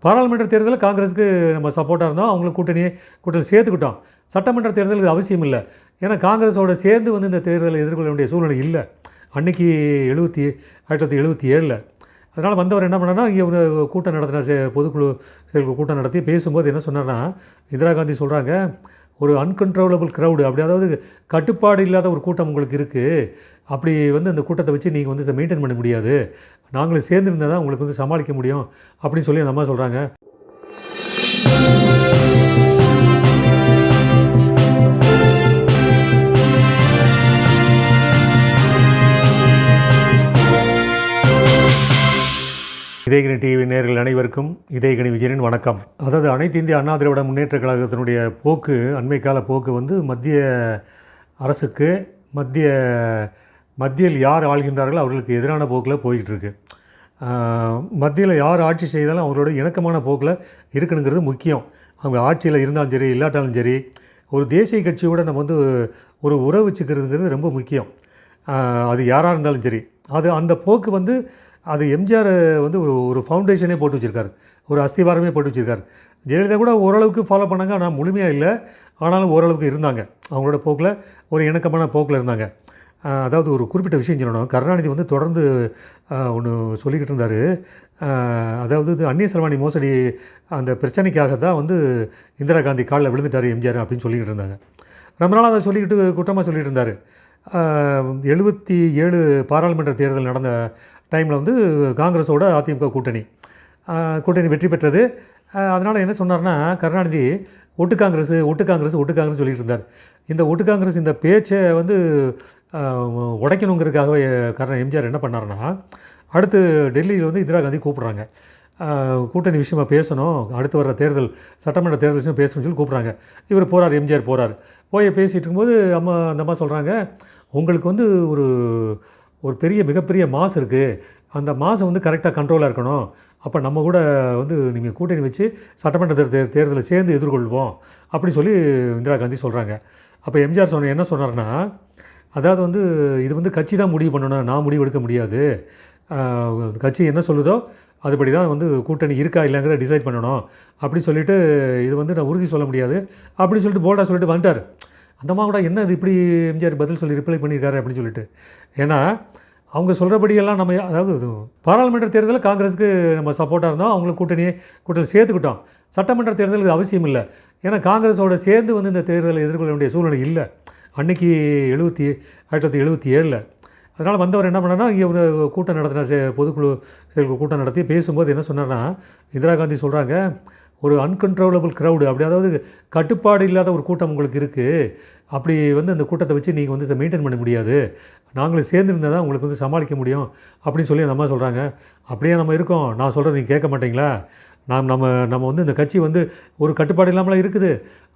பாராளுமன்ற தேர்தலில் காங்கிரஸுக்கு நம்ம சப்போர்ட்டாக இருந்தோம், அவங்களுக்கு கூட்டணியில் சேர்த்துக்கிட்டோம். சட்டமன்ற தேர்தலுக்கு அவசியம் இல்லை. ஏன்னா காங்கிரஸோட சேர்ந்து வந்து இந்த தேர்தலை எதிர்கொள்ள வேண்டிய சூழ்நிலை இல்லை அன்றைக்கி 1977. அதனால் வந்தவர் என்ன பண்ணார்னா, இங்கே ஒரு கூட்டம் நடத்தினார், பொதுக்குழு கூட்டம் நடத்தி பேசும்போது என்ன சொன்னார்னா, இந்திரா காந்தி சொல்கிறாங்க, ஒரு அன்கண்ட்ரோலபிள் க்ரௌடு, அப்படி அதாவது கட்டுப்பாடு இல்லாத ஒரு கூட்டம் உங்களுக்கு இருக்குது, அப்படி வந்து அந்த கூட்டத்தை வச்சு நீங்கள் வந்து மெயின்டைன் பண்ண முடியாது, நாங்களும் சேர்ந்துருந்தால் தான் உங்களுக்கு வந்து சமாளிக்க முடியும் அப்படின்னு சொல்லி அந்த அம்மா சொல்கிறாங்க. இதயகிரி டிவி நேயர்கள் அனைவருக்கும் இதயகிரி விஜயனின் வணக்கம். அதாவது அனைத்து இந்திய அண்ணா திராவிட முன்னேற்ற கழகத்தினுடைய போக்கு, அண்மை கால போக்கு வந்து மத்திய அரசுக்கு மத்தியில் யார் ஆள்கின்றார்களோ அவர்களுக்கு எதிரான போக்கில் போய்கிட்டு இருக்கு. மத்தியில் யார் ஆட்சி செய்தாலும் அவங்களோட இணக்கமான போக்கில் இருக்கணுங்கிறது முக்கியம். அவங்க ஆட்சியில் இருந்தாலும் சரி இல்லாட்டாலும் சரி, ஒரு தேசிய கட்சியோடு நம்ம வந்து ஒரு உறவு வச்சுக்கிறதுங்கிறது ரொம்ப முக்கியம். அது யாராக இருந்தாலும் சரி, அது அந்த போக்கு வந்து அது எம்ஜிஆர் வந்து ஒரு ஃபவுண்டேஷனே போட்டு வச்சுருக்காரு, ஒரு அஸ்திவாரமே போட்டு வச்சுருக்காரு. ஜெயலலிதா கூட ஓரளவுக்கு ஃபாலோ பண்ணாங்க, ஆனால் முழுமையாக இல்லை, ஆனாலும் ஓரளவுக்கு இருந்தாங்க, அவங்களோட போக்கில் ஒரு இணக்கமான போக்கில் இருந்தாங்க. அதாவது ஒரு குறிப்பிட்ட விஷயம் சொல்லணும், கருணாநிதி வந்து தொடர்ந்து ஒன்று சொல்லிக்கிட்டு இருந்தார். அதாவது அந்நிய செலவாணி மோசடி அந்த பிரச்சனைக்காக தான் வந்து இந்திரா காந்தி காலில் விழுந்துட்டார் எம்ஜிஆர் அப்படின்னு சொல்லிக்கிட்டு இருந்தாங்க. ரொம்ப நாள் அதை சொல்லிக்கிட்டு குற்றமாக சொல்லிகிட்டு இருந்தார். 77 பாராளுமன்ற தேர்தல் நடந்த டைமில் வந்து காங்கிரஸோட அதிமுக கூட்டணி வெற்றி பெற்றது. அதனால் என்ன சொன்னார்னா, கருணாநிதி ஒட்டு காங்கிரஸ் சொல்லிகிட்டு இருந்தார். இந்த ஒட்டு காங்கிரஸ் இந்த பேச்சை வந்து உடைக்கணுங்கிறதுக்காகவே எம்ஜிஆர் என்ன பண்ணார்னா, அடுத்து டெல்லியில் வந்து இந்திரா காந்தி கூப்பிட்றாங்க, கூட்டணி விஷயமாக பேசணும், அடுத்து வர்ற சட்டமன்ற தேர்தல் விஷயம் பேசணும்னு சொல்லி கூப்பிட்றாங்க. இவர் போகிறார், எம்ஜிஆர் போகிறார். பேசிகிட்டு இருக்கும்போது அந்த அம்மா சொல்கிறாங்க, உங்களுக்கு வந்து ஒரு மிகப்பெரிய மாஸ் இருக்குது, அந்த மாசம் வந்து கரெக்டாக கண்ட்ரோலாக இருக்கணும், அப்போ நம்ம கூட வந்து நீங்கள் கூட்டணி வச்சு சட்டமன்ற தேர்தலை சேர்ந்து எதிர்கொள்வோம் அப்படி சொல்லி இந்திரா காந்தி சொல்கிறாங்க. அப்போ எம்ஜிஆர் என்ன சொன்னார்னா, அதாவது வந்து இது வந்து கட்சி தான் முடிவு பண்ணணும், நான் முடிவு எடுக்க முடியாது, கட்சி என்ன சொல்லுதோ அதுபடி தான் வந்து கூட்டணி இருக்கா இல்லைங்கிற டிசைட் பண்ணணும் அப்படி சொல்லிவிட்டு, இது வந்து நான் உறுதி சொல்ல முடியாது அப்படின்னு சொல்லிட்டு போல்டாக சொல்லிட்டு வந்துட்டார். அந்த அம்மா கூட என்ன இது இப்படி எம்ஜிஆர் பதில் சொல்லி ரிப்ளை பண்ணியிருக்காரு அப்படின்னு சொல்லிட்டு. ஏன்னா அவங்க சொல்கிறபடியெல்லாம் நம்ம, அதாவது பாராளுமன்ற தேர்தலில் காங்கிரஸுக்கு நம்ம சப்போர்ட்டாக இருந்தோம், அவங்களுக்கு கூட்டணியில் சேர்த்துக்கிட்டோம். சட்டமன்ற தேர்தலுக்கு அவசியம் இல்லை. ஏன்னா காங்கிரஸோட சேர்ந்து வந்து இந்த தேர்தலை எதிர்கொள்ள வேண்டிய சூழ்நிலை இல்லை அன்றைக்கி 1977. அதனால் வந்தவர் என்ன பண்ணார்னா, இங்கே ஒரு கூட்டம் நடத்தினார், பொதுக்குழு கூட்டம் நடத்தி பேசும்போது என்ன சொன்னார்னா, இந்திரா காந்தி சொல்கிறாங்க, ஒரு அன்கண்ட்ரோலபிள் க்ரௌடு, அப்படி அதாவது கட்டுப்பாடு இல்லாத ஒரு கூட்டம் உங்களுக்கு இருக்குது, அப்படி வந்து அந்த கூட்டத்தை வச்சு நீங்கள் வந்து மெயின்டைன் பண்ண முடியாது, நாங்களும் சேர்ந்துருந்தால் தான் உங்களுக்கு வந்து சமாளிக்க முடியும் அப்படின்னு சொல்லி அந்த அம்மா சொல்கிறாங்க. அப்படியே நம்ம இருக்கோம், நான் சொல்கிறது நீங்கள் கேட்க மாட்டீங்களா, நம்ம வந்து இந்த கட்சி வந்து ஒரு கட்டுப்பாடு இல்லாமலாம் இருக்குது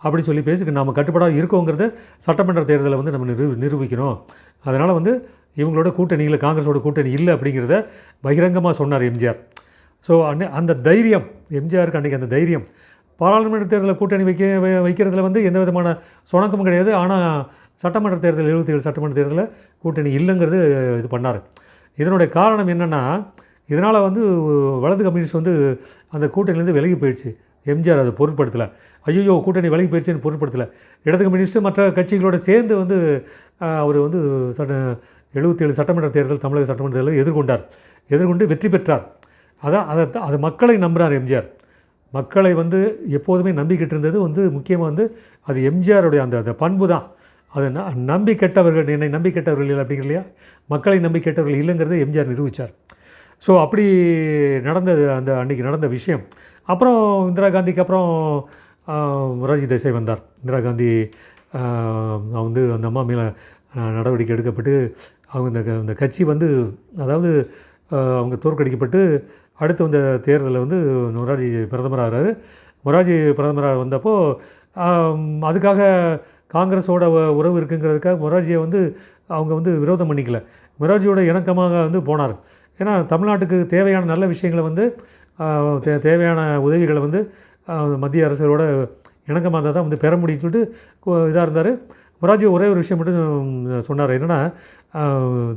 அப்படி சொல்லி நம்ம கட்டுப்பாடாக இருக்கோங்கிறத சட்டமன்ற தேர்தலை வந்து நம்ம நிரூபிக்கணும். அதனால் வந்து இவங்களோட கூட்டணியில் காங்கிரஸோட கூட்டணி இல்லை அப்படிங்கிறத பகிரங்கமாக சொன்னார் எம்ஜிஆர். ஸோ அந்த தைரியம் எம்ஜிஆருக்கு அன்றைக்கி, அந்த தைரியம் பாராளுமன்ற தேர்தலில் கூட்டணி வைக்கிறதுல வந்து எந்த விதமான சுணக்கமும் கிடையாது. ஆனால் சட்டமன்ற தேர்தல் 77 சட்டமன்ற தேர்தலில் கூட்டணி இல்லைங்கிறது இது பண்ணார். இதனுடைய காரணம் என்னென்னா, இதனால் வந்து வலது கம்யூனிஸ்ட் வந்து அந்த கூட்டணிலேருந்து விலகி போயிடுச்சு. எம்ஜிஆர் அதை பொருட்படுத்தலை, ஐயோ கூட்டணி விலகி போயிடுச்சுன்னு பொருட்படுத்தலை. இடது கம்யூனிஸ்ட்டு மற்ற கட்சிகளோடு சேர்ந்து வந்து அவர் வந்து 77 சட்டமன்ற தேர்தல், தமிழக சட்டமன்ற தேர்தலை எதிர்கொண்டு வெற்றி பெற்றார். அதை மக்களை நம்புகிறார் எம்ஜிஆர். மக்களை வந்து எப்போதுமே நம்பிக்கிட்டு இருந்தது வந்து முக்கியமாக வந்து அது எம்ஜிஆருடைய அந்த பண்பு தான். அது நம்பி கெட்டவர்கள், என்னை நம்பி கெட்டவர்கள் இல்லை அப்படிங்கிற இல்லையா, மக்களை நம்பி கெட்டவர்கள் இல்லைங்கிறத எம்ஜிஆர் நிரூபித்தார். ஸோ அப்படி நடந்தது அந்த அன்றைக்கி நடந்த விஷயம். அப்புறம் இந்திரா காந்திக்கு அப்புறம் மொரார்ஜி தேசாய் வந்தார். இந்திரா காந்தி வந்து அந்த அம்மா மேலே நடவடிக்கை எடுக்கப்பட்டு அவங்க இந்த கட்சி வந்து, அதாவது அவங்க தோற்கடிக்கப்பட்டு அடுத்து வந்த தேர்தலில் வந்து மொரார்ஜி பிரதமராகிறாரு. மொரார்ஜி பிரதமராக வந்தப்போ அதுக்காக காங்கிரஸோட உறவு இருக்குங்கிறதுக்காக மொரார்ஜியை வந்து அவங்க வந்து விரோதம் பண்ணிக்கல, மொரார்ஜியோட இணக்கமாக வந்து போனார். ஏன்னா தமிழ்நாட்டுக்கு தேவையான நல்ல விஷயங்களை வந்து தேவையான உதவிகளை வந்து மத்திய அரசோட இணக்கமாக இருந்தால் தான் வந்து பெற முடியும்னு சொல்லிட்டு இதாக இருந்தார். மொரார்ஜி ஒரே ஒரு விஷயம் மட்டும் சொன்னார். என்னென்னா,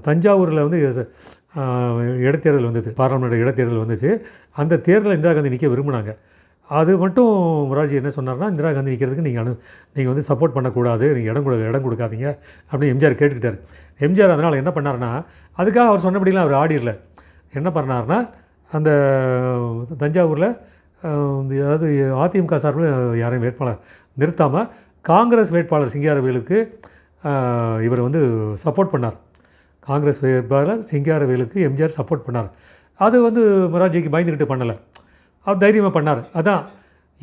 தஞ்சாவூரில் வந்து இடைத்தேர்தல் வந்தது, பாராளுமன்ற இடைத்தேர்தல் வந்துச்சு. அந்த தேர்தலில் இந்திரா காந்தி நிற்க விரும்பினாங்க. அது மட்டும் மொரார்ஜி என்ன சொன்னார்னா, இந்திரா காந்தி நிற்கிறதுக்கு நீங்கள் வந்து சப்போர்ட் பண்ணக்கூடாது, நீங்கள் இடம் கொடுக்காதீங்க அப்படின்னு எம்ஜிஆர் கேட்டுக்கிட்டார். எம்ஜிஆர் அதனால் என்ன பண்ணார்னா, அதுக்காக அவர் சொன்னபடிலாம் அவர் ஆடிடல. என்ன பண்ணார்னா, அந்த தஞ்சாவூரில் அதாவது அதிமுக சார்பில் யாரையும் வேட்பாளர் நிறுத்தாமல் காங்கிரஸ் வேட்பாளர் சிங்காரவேலுக்கு இவர் வந்து சப்போர்ட் பண்ணார். காங்கிரஸ் வேட்பாளர் சிங்காரவேலுக்கு எம்ஜிஆர் சப்போர்ட் பண்ணார். அது வந்து மொரார்ஜிக்கு பயந்துக்கிட்டு பண்ணலை, அவர் தைரியமாக பண்ணார். அதான்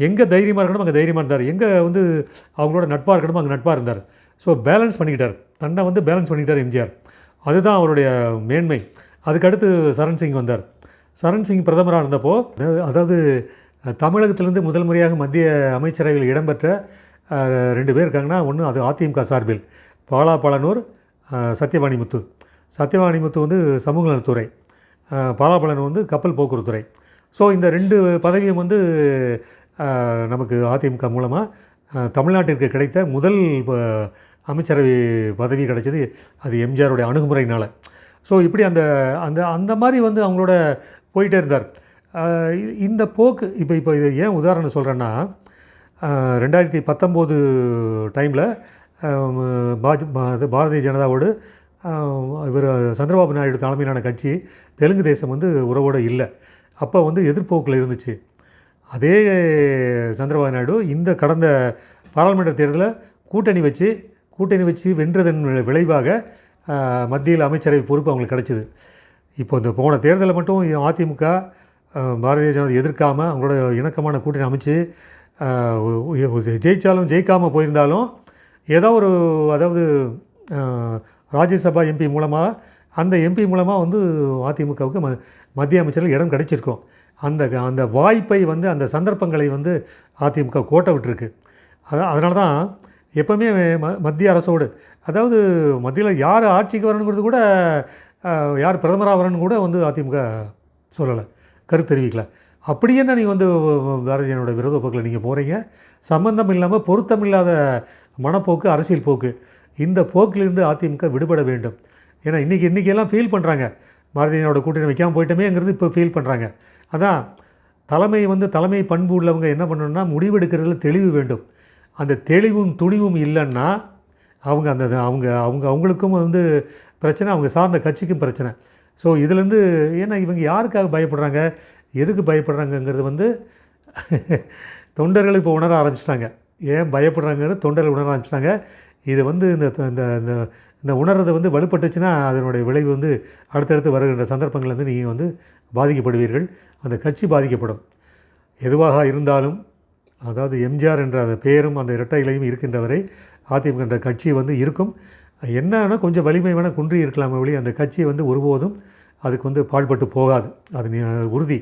எங்கே தைரியமாக இருக்கணும் அங்கே தைரியமாக இருந்தார், எங்கே வந்து அவங்களோட நட்பாக இருக்கணுமோ அங்கே நட்பாக இருந்தார். ஸோ பேலன்ஸ் பண்ணிக்கிட்டார், தன்னை வந்து பேலன்ஸ் பண்ணிக்கிட்டார் எம்ஜிஆர். அதுதான் அவருடைய மேன்மை. அதுக்கடுத்து சரண் சிங் வந்தார். சரண் சிங் பிரதமராக இருந்தப்போ, அதாவது தமிழகத்திலேருந்து முதல் முறையாக மத்திய அமைச்சரவையில் இடம்பெற்ற 2 பேர் இருக்காங்கன்னா, ஒன்று அது அதிமுக சார்பில் பாலா பழனூர், சத்யவாணி முத்து. சத்யவாணி முத்து வந்து சமூக நலத்துறை, பாலா பழனூர் வந்து கப்பல் போக்குவரத்துறை. ஸோ இந்த 2 பதவியும் வந்து நமக்கு அதிமுக மூலமாக தமிழ்நாட்டிற்கு கிடைத்த முதல் அமைச்சரவை பதவி கிடைச்சது அது எம்ஜிஆருடைய அணுகுமுறையினால். ஸோ இப்படி அந்த அந்த அந்த மாதிரி வந்து அவங்களோட போயிட்டே இருந்தார். இந்த போக்கு இப்போ இது ஏன் உதாரணம் சொல்கிறேன்னா, 2019 டைமில் பாரதிய ஜனதாவோடு இவர் சந்திரபாபு நாயுடு தலைமையிலான கட்சி தெலுங்கு தேசம் வந்து உறவோடு இல்லை. அப்போ வந்து எதிர்ப்போக்கில் இருந்துச்சு. அதே சந்திரபாபு நாயுடு இந்த கடந்த பாராளுமன்ற தேர்தலில் கூட்டணி வச்சு வென்றதன் விளைவாக மத்தியில் அமைச்சரவை பொறுப்பு அவங்களுக்கு கிடச்சிது. இப்போ இந்த போன தேர்தலில் மட்டும் அதிமுக பாரதிய ஜனதா எதிர்க்காமல் அவங்களோட இணக்கமான கூட்டணி அமைச்சு ஜெயித்தாலும் ஜெயிக்காமல் போயிருந்தாலும் ஏதோ ஒரு, அதாவது ராஜ்யசபா எம்பி மூலமாக, அந்த எம்பி மூலமாக வந்து அதிமுகவுக்கு மத்திய அமைச்சர்கள் இடம் கிடைச்சிருக்கும். அந்த வாய்ப்பை வந்து, அந்த சந்தர்ப்பங்களை வந்து அதிமுக கோட்டை விட்டுருக்கு. அதனால தான் எப்போவுமே மத்திய அரசோடு, அதாவது மத்தியில் யார் ஆட்சிக்கு வரணுங்கிறது கூட, யார் பிரதமராக வரணும்னு கூட வந்து அதிமுக சொல்லலை, கருத்து தெரிவிக்கல. அப்படி என்ன நீங்கள் வந்து பாரதியனோட விரோத போக்கில் நீங்கள் போகிறீங்க? சம்பந்தம் இல்லாமல் பொருத்தம் இல்லாத மனப்போக்கு, அரசியல் போக்கு, இந்த போக்கிலிருந்து அதிமுக விடுபட வேண்டும். ஏன்னா இன்றைக்கெல்லாம் ஃபீல் பண்ணுறாங்க, பாரதியனோட கூட்டணி வைக்காமல் போயிட்டோமேங்கிறது இப்போ ஃபீல் பண்ணுறாங்க. அதான் தலைமை பண்பு உள்ளவங்க என்ன பண்ணணும்னா, முடிவெடுக்கிறதுல தெளிவு வேண்டும். அந்த தெளிவும் துணிவும் இல்லைன்னா அவங்களுக்கும் வந்து பிரச்சனை, அவங்க சார்ந்த கட்சிக்கும் பிரச்சனை. ஸோ இதுலேருந்து, ஏன்னா இவங்க யாருக்காக பயப்படுறாங்க, எதுக்கு பயப்படுறாங்கங்கிறது வந்து தொண்டர்கள் இப்போ உணர ஆரம்பிச்சிட்டாங்க. ஏன் பயப்படுறாங்கன்னு தொண்டர்கள் உணர ஆரம்பிச்சிட்டாங்க. இது வந்து இந்த உணர்றதை வந்து வலுப்பட்டுச்சுன்னா அதனுடைய விளைவு வந்து அடுத்தடுத்து வருகின்ற சந்தர்ப்பங்கள் வந்து நீங்கள் வந்து பாதிக்கப்படுவீர்கள், அந்த கட்சி பாதிக்கப்படும். எதுவாக இருந்தாலும், அதாவது எம்ஜிஆர் என்ற அந்த பெயரும் அந்த இரட்டை இலையும் இருக்கின்றவரை அதிமுக என்ற கட்சி வந்து இருக்கும். என்னன்னா கொஞ்சம் வலிமை வேணால் குன்றி இருக்கலாமே ஒழி, அந்த கட்சி வந்து ஒருபோதும் அதுக்கு வந்து பாழ்பட்டு போகாது, அது உறுதி.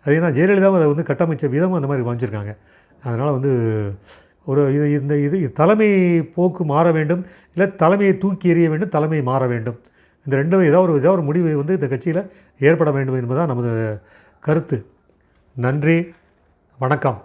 அது ஏன்னா ஜெயலலிதாவும் அதை வந்து கட்டமைச்ச விதமும் அந்த மாதிரி வாங்கிச்சிருக்காங்க. அதனால் வந்து ஒரு இது தலைமை போக்கு மாற வேண்டும், இல்லை தலைமையை தூக்கி எறிய வேண்டும், தலைமை மாற வேண்டும். இந்த ரெண்டும் ஏதோ ஒரு முடிவு வந்து இந்த கட்சியில் ஏற்பட வேண்டும் என்பதுதான் நமது கருத்து. நன்றி, வணக்கம்.